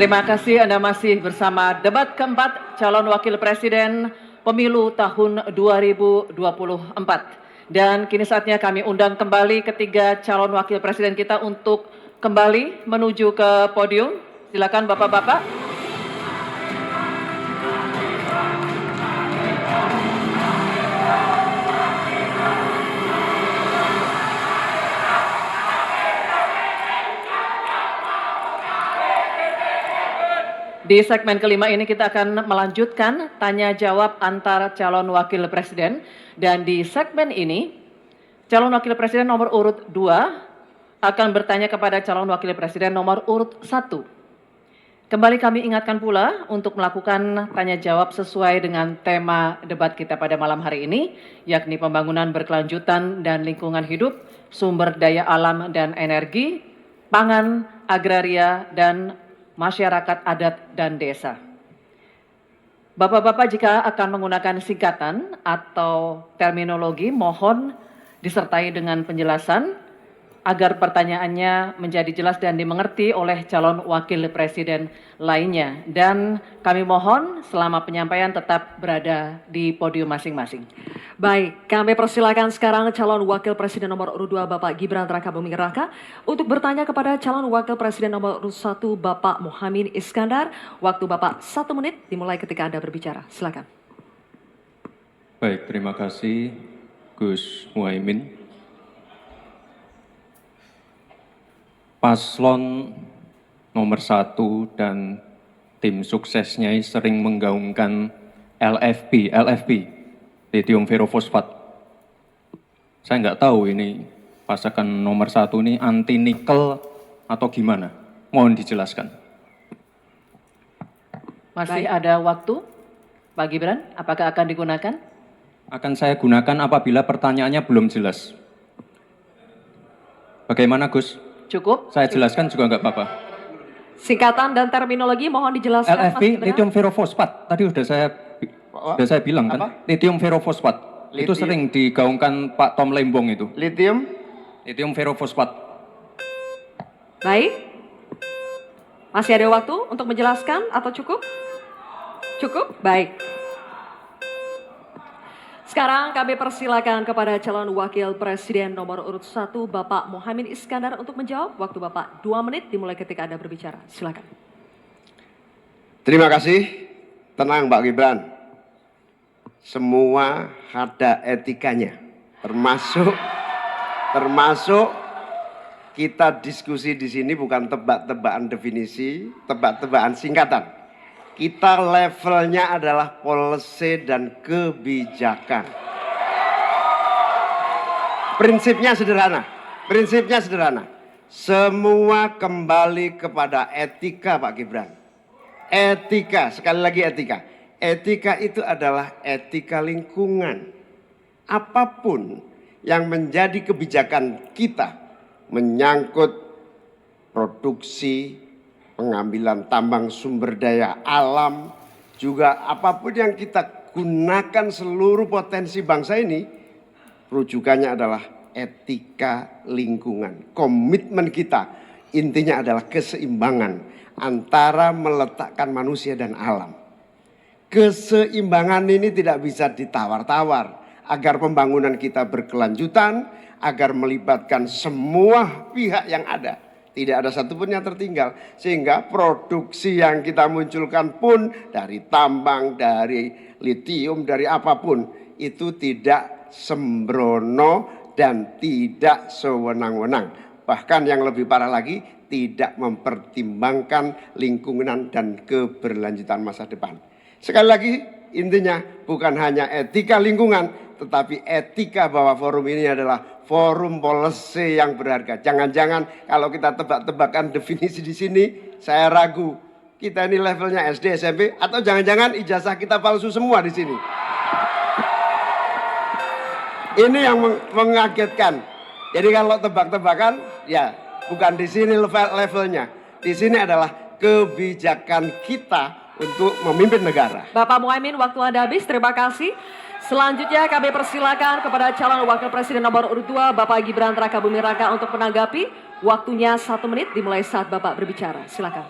Terima kasih Anda masih bersama debat keempat calon wakil presiden pemilu tahun 2024. Dan kini saatnya kami undang kembali ketiga calon wakil presiden kita untuk kembali menuju ke podium. Silakan Bapak-bapak. Di segmen kelima ini kita akan melanjutkan tanya jawab antar calon wakil presiden. Dan di segmen ini, calon wakil presiden nomor urut 2 akan bertanya kepada calon wakil presiden nomor urut 1. Kembali kami ingatkan pula untuk melakukan tanya jawab sesuai dengan tema debat kita pada malam hari ini, yakni pembangunan berkelanjutan dan lingkungan hidup, sumber daya alam dan energi, pangan, agraria, dan masyarakat adat dan desa. Bapak-bapak jika akan menggunakan singkatan atau terminologi mohon disertai dengan penjelasan agar pertanyaannya menjadi jelas dan dimengerti oleh calon wakil presiden lainnya. Dan kami mohon selama penyampaian tetap berada di podium masing-masing. Baik, kami persilakan sekarang calon wakil presiden nomor urut 2 Bapak Gibran Rakabuming Raka untuk bertanya kepada calon wakil presiden nomor urut 1 Bapak Muhaimin Iskandar. Waktu Bapak 1 menit dimulai ketika Anda berbicara. Silakan. Baik, terima kasih Gus Muhaimin. Paslon nomor 1 dan tim suksesnya sering menggaungkan LFP, lithium ferrofosfat. Saya nggak tahu ini pasangan nomor 1 ini anti nikel atau gimana. Mohon dijelaskan. Masih ada waktu, Pak Gibran, apakah akan digunakan? Akan saya gunakan apabila pertanyaannya belum jelas. Bagaimana Gus? Cukup? Saya jelaskan juga nggak apa-apa. Singkatan dan terminologi mohon dijelaskan. LFP, lithium ferrofosfat. Tadi sudah saya bilang kan, apa? lithium ferrofosfat. Itu sering digaungkan Pak Tom Lembong itu. Lithium Ferrofosfat. Baik. Masih ada waktu untuk menjelaskan atau cukup? Cukup? Baik. Sekarang kami persilakan kepada calon wakil presiden nomor urut 1 Bapak Muhaimin Iskandar untuk menjawab. Waktu Bapak 2 menit dimulai ketika Anda berbicara. Silakan. Terima kasih. Tenang Pak Gibran. Semua ada etikanya. Termasuk kita diskusi di sini bukan tebak-tebakan definisi, tebak-tebakan singkatan. Kita levelnya adalah policy dan kebijakan. Prinsipnya sederhana. Semua kembali kepada etika Pak Gibran. Etika, sekali lagi etika. Etika itu adalah etika lingkungan. Apapun yang menjadi kebijakan kita menyangkut produksi, pengambilan tambang sumber daya alam, juga apapun yang kita gunakan seluruh potensi bangsa ini, rujukannya adalah etika lingkungan. Komitmen kita intinya adalah keseimbangan antara meletakkan manusia dan alam. Keseimbangan ini tidak bisa ditawar-tawar agar pembangunan kita berkelanjutan, agar melibatkan semua pihak yang ada. Tidak ada satupun yang tertinggal. Sehingga produksi yang kita munculkan pun dari tambang, dari litium, dari apapun. Itu tidak sembrono dan tidak sewenang-wenang. Bahkan yang lebih parah lagi, tidak mempertimbangkan lingkungan dan keberlanjutan masa depan. Sekali lagi intinya bukan hanya etika lingkungan, tetapi etika bahwa forum ini adalah forum policy yang berharga. Jangan-jangan kalau kita tebak-tebakan definisi di sini, saya ragu. Kita ini levelnya SD, SMP, atau jangan-jangan ijazah kita palsu semua di sini. Ini yang mengagetkan. Jadi kalau tebak-tebakan, ya bukan di sini levelnya. Di sini adalah kebijakan kita untuk memimpin negara. Bapak Muhaimin, waktu Anda habis. Terima kasih. Selanjutnya kami persilakan kepada calon wakil presiden nomor urut 2 Bapak Gibran Rakabuming Raka untuk menanggapi. Waktunya 1 menit dimulai saat Bapak berbicara. Silakan.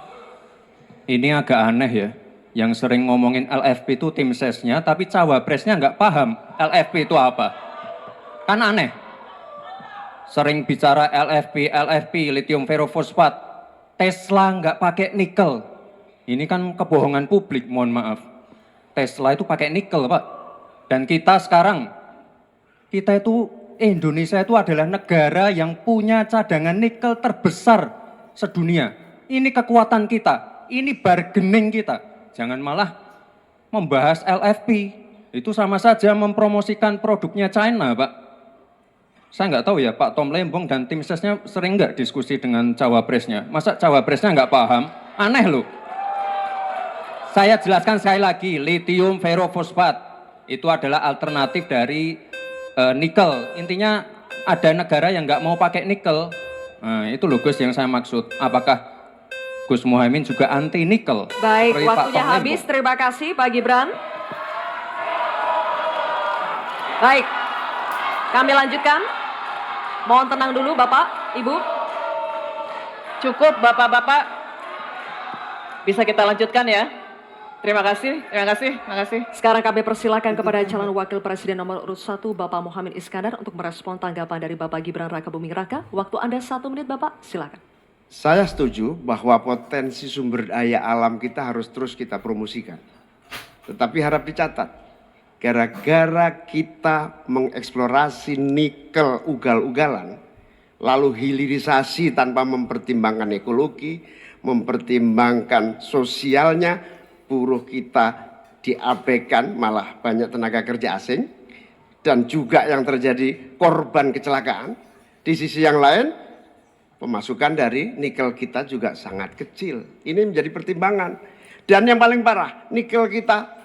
Ini agak aneh ya. Yang sering ngomongin LFP itu tim sesnya, tapi cawapresnya nggak paham LFP itu apa. Kan aneh. Sering bicara LFP, lithium ferrofosfat. Tesla nggak pakai nikel. Ini kan kebohongan publik, mohon maaf. Tesla itu pakai nikel, Pak. Dan kita sekarang, Indonesia itu adalah negara yang punya cadangan nikel terbesar sedunia. Ini kekuatan kita, ini bargaining kita. Jangan malah membahas LFP. Itu sama saja mempromosikan produknya China, Pak. Saya nggak tahu ya, Pak Tom Lembong dan tim sesnya sering nggak diskusi dengan cawapresnya. Masa cawapresnya nggak paham? Aneh loh. Saya jelaskan sekali lagi, lithium ferrofosfat itu adalah alternatif dari nikel. Intinya ada negara yang nggak mau pakai nikel. Nah, itu loh Gus yang saya maksud. Apakah Gus Muhaimin juga anti nikel? Baik, seperti Pak waktunya Tom habis. Lembong? Terima kasih Pak Gibran. Baik, kami lanjutkan. Mohon tenang dulu Bapak, Ibu. Cukup Bapak-Bapak. Bisa kita lanjutkan ya. Terima kasih, terima kasih, terima kasih. Sekarang kami persilakan kepada calon wakil presiden nomor urut 1 Bapak Muhammad Iskandar untuk merespon tanggapan dari Bapak Gibran Rakabuming Raka. Waktu Anda 1 menit Bapak, silakan. Saya setuju bahwa potensi sumber daya alam kita harus terus kita promosikan. Tetapi harap dicatat, gara-gara kita mengeksplorasi nikel ugal-ugalan, lalu hilirisasi tanpa mempertimbangkan ekologi, mempertimbangkan sosialnya, buruh kita diabaikan, malah banyak tenaga kerja asing, dan juga yang terjadi korban kecelakaan. Di sisi yang lain, pemasukan dari nikel kita juga sangat kecil. Ini menjadi pertimbangan. Dan yang paling parah, nikel kita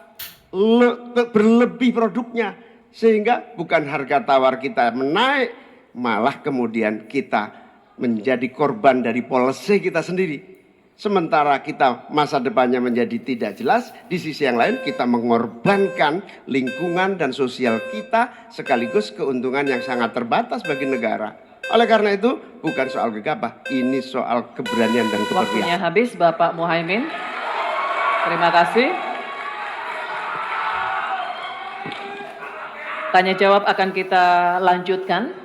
berlebih produknya. Sehingga bukan harga tawar kita menaik, malah kemudian kita menjadi korban dari policy kita sendiri. Sementara kita masa depannya menjadi tidak jelas, di sisi yang lain kita mengorbankan lingkungan dan sosial kita sekaligus keuntungan yang sangat terbatas bagi negara. Oleh karena itu bukan soal gegabah, ini soal keberanian dan keberpihakan. Waktunya habis Bapak Muhaimin. Terima kasih. Tanya jawab akan kita lanjutkan.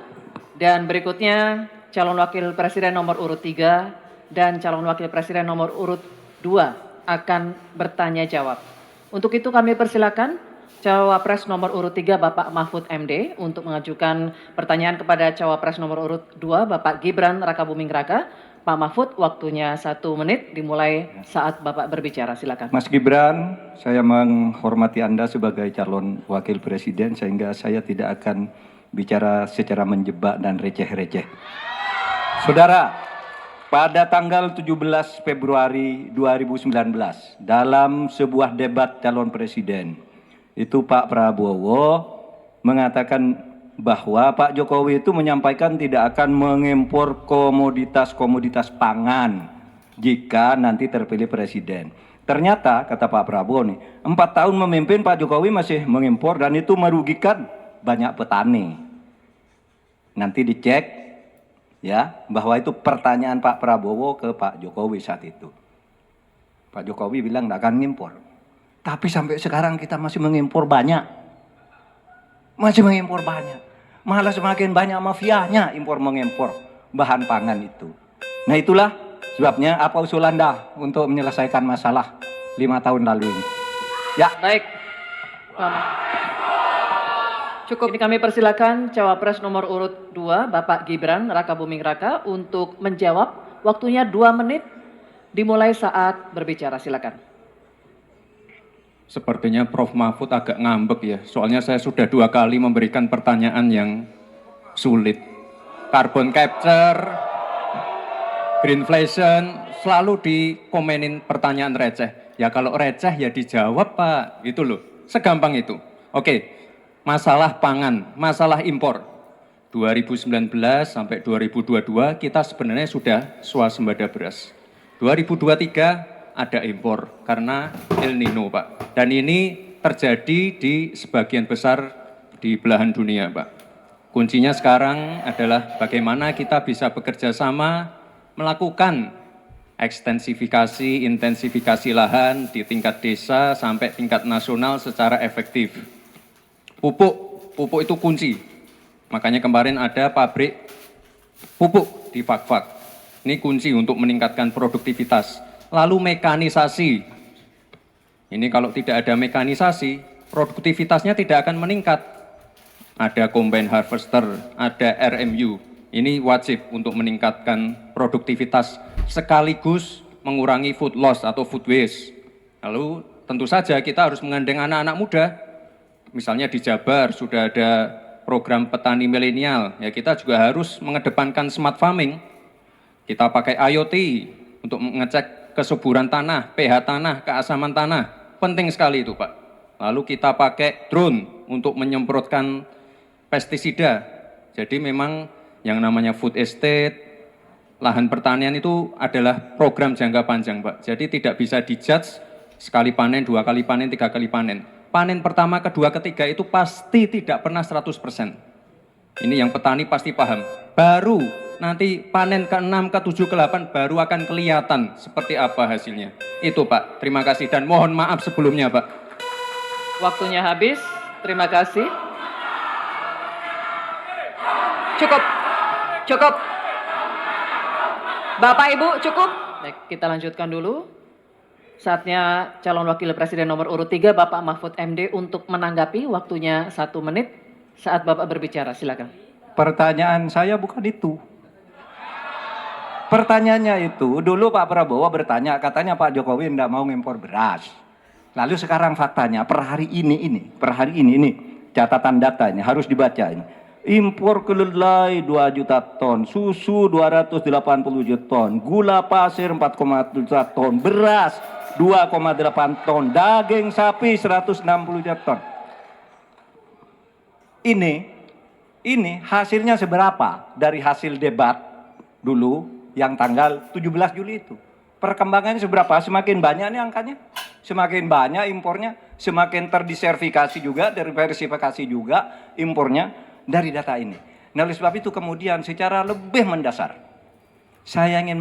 Dan berikutnya calon wakil presiden nomor urut 3 dan calon wakil presiden nomor urut 2 akan bertanya jawab. Untuk itu kami persilakan Cawapres nomor urut 3 Bapak Mahfud MD untuk mengajukan pertanyaan kepada Cawapres nomor urut 2 Bapak Gibran Rakabuming Raka. Pak Mahfud, waktunya 1 menit dimulai saat Bapak berbicara. Silakan. Mas Gibran, saya menghormati Anda sebagai calon wakil presiden sehingga saya tidak akan bicara secara menjebak dan receh-receh. Saudara, pada tanggal 17 Februari 2019 dalam sebuah debat calon presiden, itu Pak Prabowo mengatakan bahwa Pak Jokowi itu menyampaikan tidak akan mengimpor komoditas-komoditas pangan jika nanti terpilih presiden. Ternyata kata Pak Prabowo nih, 4 tahun memimpin Pak Jokowi masih mengimpor dan itu merugikan banyak petani. Nanti dicek ya bahwa itu pertanyaan Pak Prabowo ke Pak Jokowi saat itu. Pak Jokowi bilang tidak akan ngimpor. Tapi sampai sekarang kita masih mengimpor banyak. Masih mengimpor banyak. Malah semakin banyak mafianya impor-mengimpor bahan pangan itu. Nah itulah sebabnya apa usul Anda untuk menyelesaikan masalah 5 tahun lalu ini. Ya. Baik. Cukup. Ini kami persilakan Cawapres nomor urut 2 Bapak Gibran Rakabuming Raka untuk menjawab. Waktunya 2 menit dimulai saat berbicara. Silakan. Sepertinya Prof. Mahfud agak ngambek ya, soalnya saya sudah 2 kali memberikan pertanyaan yang sulit. Carbon capture, greenflation, selalu dikomenin pertanyaan receh. Ya kalau receh ya dijawab Pak, gitu loh, segampang itu. Oke, masalah pangan, masalah impor. 2019 sampai 2022 kita sebenarnya sudah swasembada beras. 2023 ada impor karena El Nino Pak. Dan ini terjadi di sebagian besar di belahan dunia Pak. Kuncinya sekarang adalah bagaimana kita bisa bekerja sama melakukan ekstensifikasi, intensifikasi lahan di tingkat desa sampai tingkat nasional secara efektif. Pupuk itu kunci. Makanya kemarin ada pabrik pupuk di Fakfak. Ini kunci untuk meningkatkan produktivitas. Lalu mekanisasi. Ini kalau tidak ada mekanisasi, produktivitasnya tidak akan meningkat. Ada combine harvester, ada RMU. Ini wajib untuk meningkatkan produktivitas sekaligus mengurangi food loss atau food waste. Lalu tentu saja kita harus menggandeng anak-anak muda. Misalnya di Jabar sudah ada program petani milenial. Ya kita juga harus mengedepankan smart farming. Kita pakai IoT untuk mengecek kesuburan tanah, pH tanah, keasaman tanah. Penting sekali itu Pak. Lalu kita pakai drone untuk menyemprotkan pestisida. Jadi memang yang namanya food estate, lahan pertanian itu adalah program jangka panjang Pak. Jadi tidak bisa dijudge sekali panen, 2 kali panen, 3 kali panen. Panen pertama, kedua, ketiga itu pasti tidak pernah 100%. Ini yang petani pasti paham. Baru nanti panen ke-6, ke-7, ke-8 baru akan kelihatan seperti apa hasilnya. Itu Pak, terima kasih dan mohon maaf sebelumnya Pak. Waktunya habis. Terima kasih. Cukup. Bapak Ibu cukup. Baik, kita lanjutkan dulu. Saatnya calon wakil presiden nomor urut 3 Bapak Mahfud MD untuk menanggapi, waktunya 1 menit saat Bapak berbicara. Silakan. Pertanyaan saya bukan itu. Pertanyaannya itu, dulu Pak Prabowo bertanya, katanya Pak Jokowi tidak mau ngimpor beras. Lalu sekarang faktanya, per hari ini, catatan data ini harus dibaca ini. Impor kedelai 2 juta ton, susu 280 juta ton, gula pasir 4,7 juta ton, beras 2,8 ton, daging sapi 160 juta ton. Ini hasilnya seberapa dari hasil debat dulu yang tanggal 17 Juli itu. Perkembangannya seberapa? Semakin banyak nih angkanya. Semakin banyak impornya, semakin terdiversifikasi juga, diversifikasi juga impornya dari data ini. Nah, oleh sebab itu kemudian secara lebih mendasar, saya ingin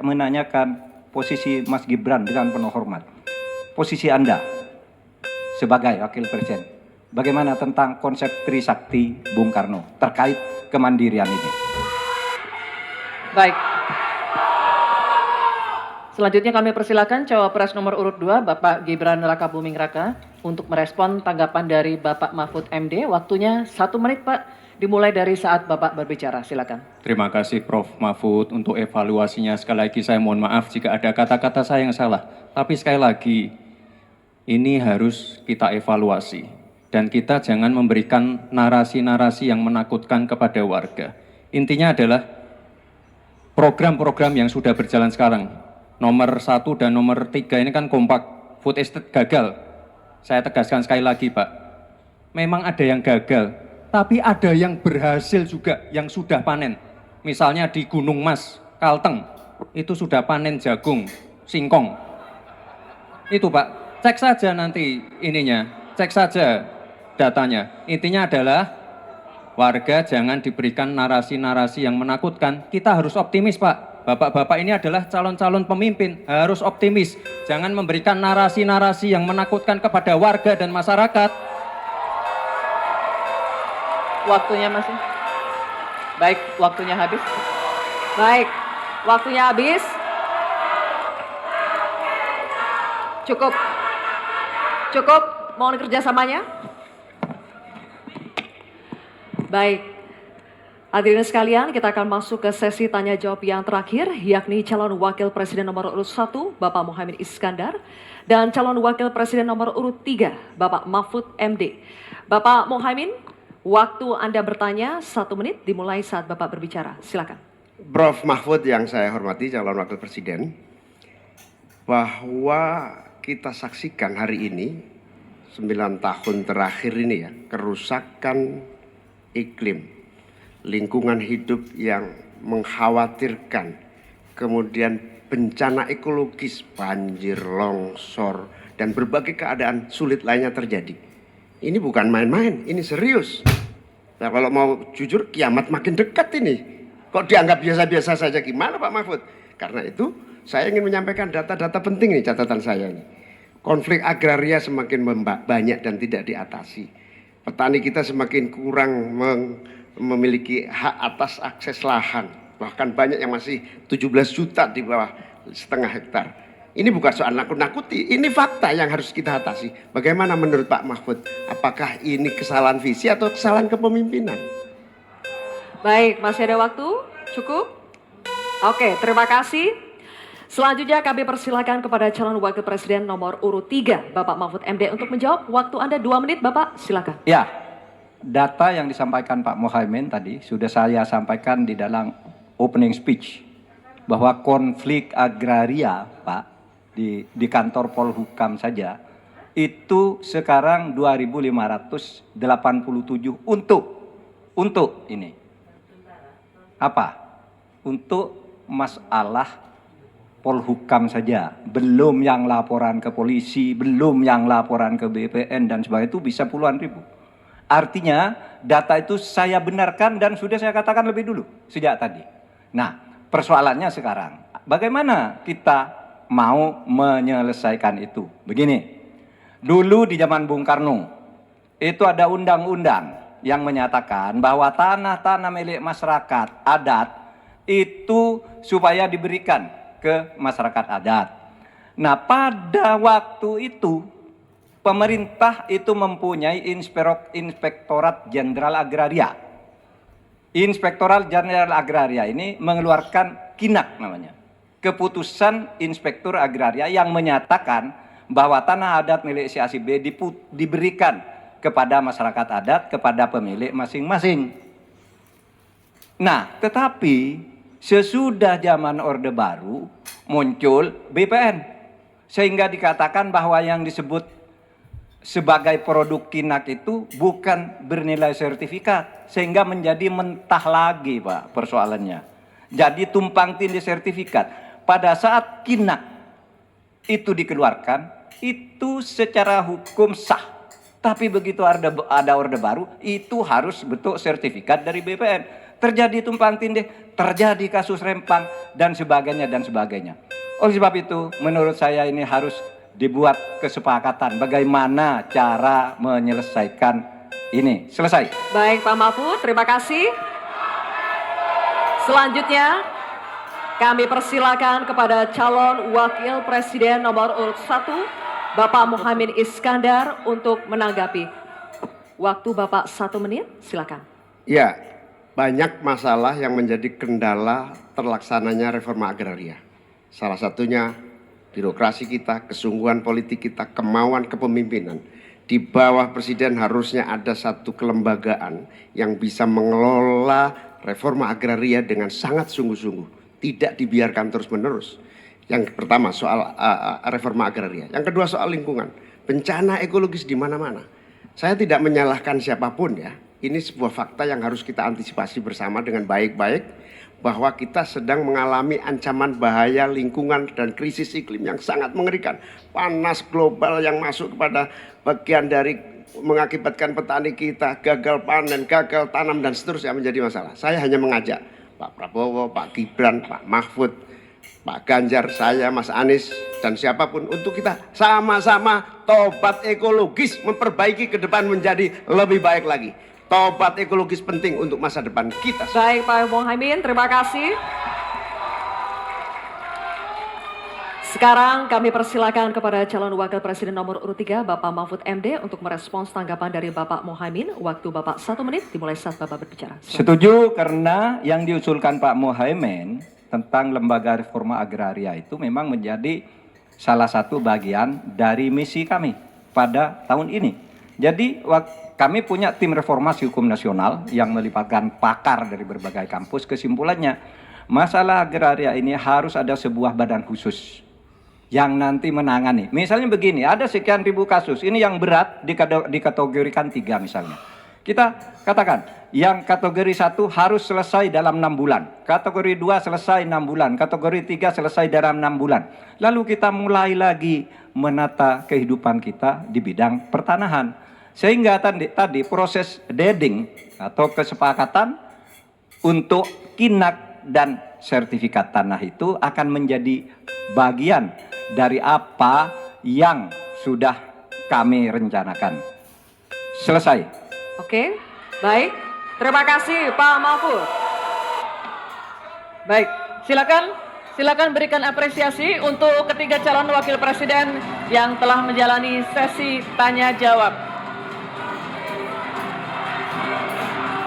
menanyakan posisi Mas Gibran dengan penuh hormat. Posisi Anda sebagai wakil presiden, bagaimana tentang konsep Trisakti Bung Karno terkait kemandirian ini? Baik. Selanjutnya kami persilakan cawapres nomor urut 2 Bapak Gibran Rakabuming Raka untuk merespon tanggapan dari Bapak Mahfud MD. Waktunya 1 menit Pak, dimulai dari saat Bapak berbicara. Silakan. Terima kasih Prof. Mahfud untuk evaluasinya. Sekali lagi saya mohon maaf jika ada kata-kata saya yang salah. Tapi sekali lagi, ini harus kita evaluasi. Dan kita jangan memberikan narasi-narasi yang menakutkan kepada warga. Intinya adalah program-program yang sudah berjalan sekarang. Nomor 1 dan nomor 3 ini kan kompak, food estate gagal. Saya tegaskan sekali lagi Pak, memang ada yang gagal, tapi ada yang berhasil juga, yang sudah panen. Misalnya di Gunung Mas, Kalteng, itu sudah panen jagung, singkong. Itu Pak, cek saja nanti ininya, cek saja datanya. Intinya adalah warga jangan diberikan narasi-narasi yang menakutkan. Kita harus optimis Pak. Bapak-bapak ini adalah calon-calon pemimpin, harus optimis. Jangan memberikan narasi-narasi yang menakutkan kepada warga dan masyarakat. Waktunya masih. Baik, waktunya habis. Baik, waktunya habis. Cukup, mohon kerjasamanya. Baik. Hadirin sekalian, kita akan masuk ke sesi tanya jawab yang terakhir, yakni calon wakil presiden nomor urut 1, Bapak Mohaimin Iskandar, dan calon wakil presiden nomor urut 3, Bapak Mahfud MD. Bapak Mohaimin, waktu Anda bertanya 1 menit dimulai saat Bapak berbicara. Silakan. Prof. Mahfud yang saya hormati, calon wakil presiden, bahwa kita saksikan hari ini, 9 tahun terakhir ini ya, kerusakan iklim, lingkungan hidup yang mengkhawatirkan, kemudian bencana ekologis, banjir, longsor, dan berbagai keadaan sulit lainnya terjadi. Ini bukan main-main, ini serius. Nah, kalau mau jujur, kiamat makin dekat ini. Kok dianggap biasa-biasa saja, gimana Pak Mahfud? Karena itu Saya ingin menyampaikan data-data penting nih, catatan saya ini. Konflik agraria semakin banyak dan tidak diatasi. Petani kita semakin kurang memiliki hak atas akses lahan. Bahkan banyak yang masih 17 juta di bawah setengah hektar. Ini bukan soal nakut-nakuti, ini fakta yang harus kita atasi. Bagaimana menurut Pak Mahfud? Apakah ini kesalahan visi atau kesalahan kepemimpinan? Baik, masih ada waktu? Cukup? Oke, terima kasih. Selanjutnya kami persilakan kepada calon wakil presiden nomor urut 3, Bapak Mahfud MD untuk menjawab. Waktu Anda 2 menit, Bapak, silakan. Ya, data yang disampaikan Pak Mohaimin tadi sudah saya sampaikan di dalam opening speech. Bahwa konflik agraria, Pak, di kantor Polhukam saja, itu sekarang 2.587 untuk ini. Apa? Untuk masalah Polhukam saja, belum yang laporan ke polisi, belum yang laporan ke BPN dan sebagainya, itu bisa puluhan ribu. Artinya data itu saya benarkan dan sudah saya katakan lebih dulu, sejak tadi. Nah, persoalannya sekarang, bagaimana kita mau menyelesaikan itu? Begini, dulu di zaman Bung Karno, itu ada undang-undang yang menyatakan bahwa tanah-tanah milik masyarakat adat itu supaya diberikan ke masyarakat adat. Nah, pada waktu itu pemerintah itu mempunyai Inspektorat Jenderal Agraria. Inspektorat Jenderal Agraria ini mengeluarkan KINAK namanya. Keputusan Inspektur Agraria yang menyatakan bahwa tanah adat milik si A si B diberikan kepada masyarakat adat, kepada pemilik masing-masing. Nah, tetapi sesudah zaman Orde Baru muncul BPN, sehingga dikatakan bahwa yang disebut sebagai produk KINAK itu bukan bernilai sertifikat, sehingga menjadi mentah lagi, Pak, persoalannya. Jadi tumpang tindih sertifikat. Pada saat KINAK itu dikeluarkan, itu secara hukum sah. Tapi begitu ada Orde Baru, itu harus bentuk sertifikat dari BPN. Terjadi tumpang tindih, terjadi kasus rempang, dan sebagainya, dan sebagainya. Oleh sebab itu, menurut saya ini harus dibuat kesepakatan bagaimana cara menyelesaikan ini. Selesai. Baik, Pak Mahfud, terima kasih. Selanjutnya, kami persilakan kepada calon wakil presiden nomor urut 1, Bapak Mohaimin Iskandar untuk menanggapi. Waktu Bapak 1 menit, silakan. Ya, banyak masalah yang menjadi kendala terlaksananya reforma agraria. Salah satunya birokrasi kita, kesungguhan politik kita, kemauan kepemimpinan. Di bawah presiden harusnya ada satu kelembagaan yang bisa mengelola reforma agraria dengan sangat sungguh-sungguh, tidak dibiarkan terus-menerus. Yang pertama soal reforma agraria, yang kedua soal lingkungan, bencana ekologis di mana-mana. Saya tidak menyalahkan siapapun ya. Ini sebuah fakta yang harus kita antisipasi bersama dengan baik-baik, bahwa kita sedang mengalami ancaman bahaya lingkungan dan krisis iklim yang sangat mengerikan. Panas global yang masuk kepada bagian dari mengakibatkan petani kita gagal panen, gagal tanam dan seterusnya menjadi masalah. Saya hanya mengajak Pak Prabowo, Pak Gibran, Pak Mahfud, Pak Ganjar, saya, Mas Anies, dan siapapun untuk kita sama-sama tobat ekologis, memperbaiki ke depan menjadi lebih baik lagi. Tobat ekologis penting untuk masa depan kita. Baik, Pak Mohaimin, terima kasih. Sekarang kami persilakan kepada calon wakil presiden nomor urut 3, Bapak Mahfud MD untuk merespons tanggapan dari Bapak Mohaimin. Waktu Bapak 1 menit dimulai saat Bapak berbicara. Setuju, karena yang diusulkan Pak Mohaimin tentang lembaga reforma agraria itu memang menjadi salah satu bagian dari misi kami pada tahun ini. Jadi kami punya tim reformasi hukum nasional yang melibatkan pakar dari berbagai kampus. Kesimpulannya, masalah agraria ini harus ada sebuah badan khusus yang nanti menangani. Misalnya begini, ada sekian ribu kasus, ini yang berat dikategorikan 3 misalnya. Kita katakan, yang kategori 1 harus selesai dalam 6 bulan. Kategori 2 selesai 6 bulan. Kategori 3 selesai dalam 6 bulan. Lalu kita mulai lagi menata kehidupan kita di bidang pertanahan. Sehingga tadi proses deeding atau kesepakatan untuk KINAK dan sertifikat tanah itu akan menjadi bagian dari apa yang sudah kami rencanakan. Selesai. Oke, baik. Terima kasih Pak Mahfud. Baik, silakan berikan apresiasi untuk ketiga calon wakil presiden yang telah menjalani sesi tanya jawab.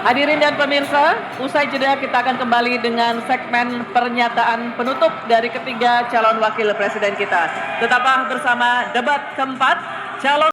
Hadirin dan pemirsa, usai jeda kita akan kembali dengan segmen pernyataan penutup dari ketiga calon wakil presiden kita. Tetaplah bersama debat keempat calon